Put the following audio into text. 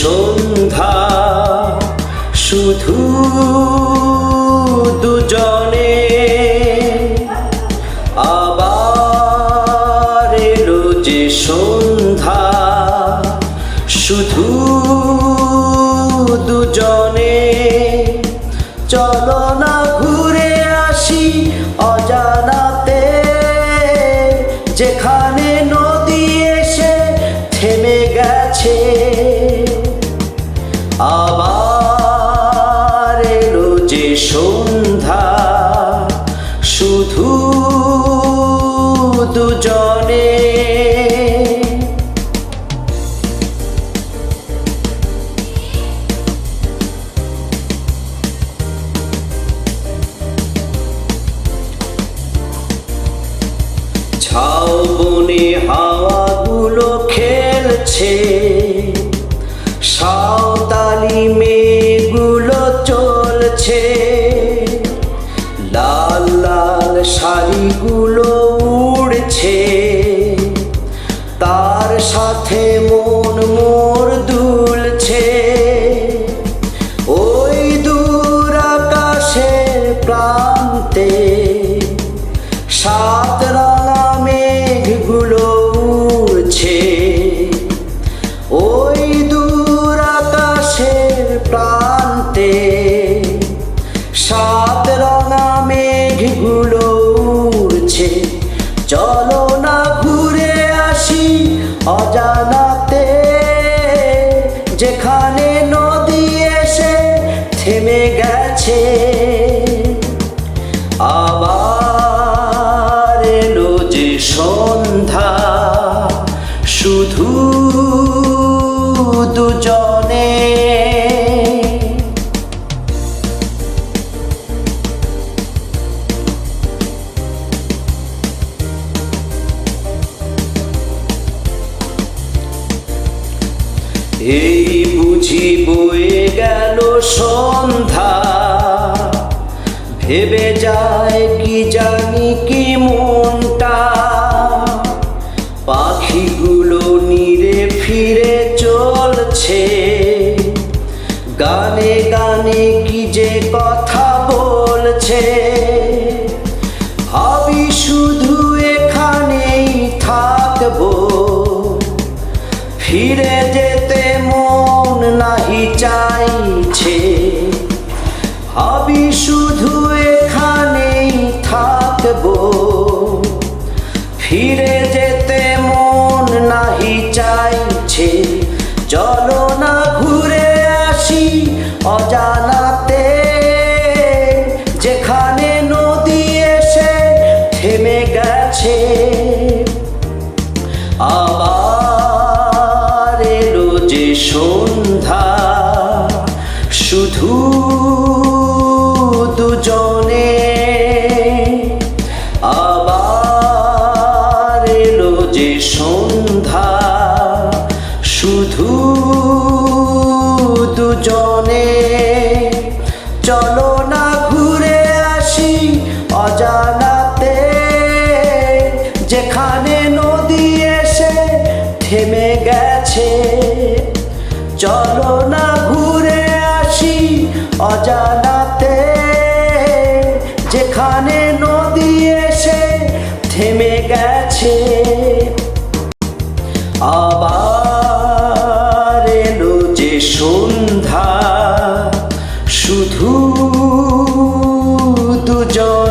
সন্ধ্যা শুধু দুজনে, আবার এলো যে সন্ধ্যা শুধু দুজনে। চলো না ঘুরে আসি অজানাতে, যেখানে নদী এসে থেমে গেছে। আবার এলো যে সন্ধ্যা শুধু দুজনে। ঝাউবনে হাওয়াগুলো খেলছে, সাঁওতালি মেয়েগুলো চলছে, লাল লাল শাড়িগুলো উড়ছে, তার সাথে মন মোর দুলছে। ওই দূর আকাশের প্রান্তে সাত রঙা মেঘগুলো উড়ছে। ওই দূর আকাশের প্রান্তে সাত রঙা মেঘগুলো উড়ছে। চলো না ঘুরে আসি অজানাতে, যেখানে নদী এসে থেমে গেছে। আবার এলো যে সন্ধ্যা শুধু দুজনে। এই বুঝি বয়ে গেল সন্ধ্যা, ভেবে যায় কি জানি কি মনটা। পাখিগুলো নীড়ে ফিরে চলছে, গানে গানে কি যে কথা বলছে। ভাবি শুধু এখানেই থাকবো, ফিরে যেতে মন নাহি চাইছে। ভাবি শুধু এখানেই থাকবো, ফিরে যেতে মন নাহি চাইছে। চলো না ঘুরে আসি অজানাতে, যেখানে নদী এসে থেমে গেছে। আবার এলো যে সন্ধ্যা শুধু দুজনে। আবার এলো যে সন্ধ্যা শুধু দুজনে। চলো না ঘুরে আসি অজানাতে, যেখানে নদী এসে থেমে গেছে। চলো না ঘুরে আসি অজানাতে, যেখানে নদী এসে থেমে গেছে। আবার এলো যে সন্ধ্যা শুধু দুজন।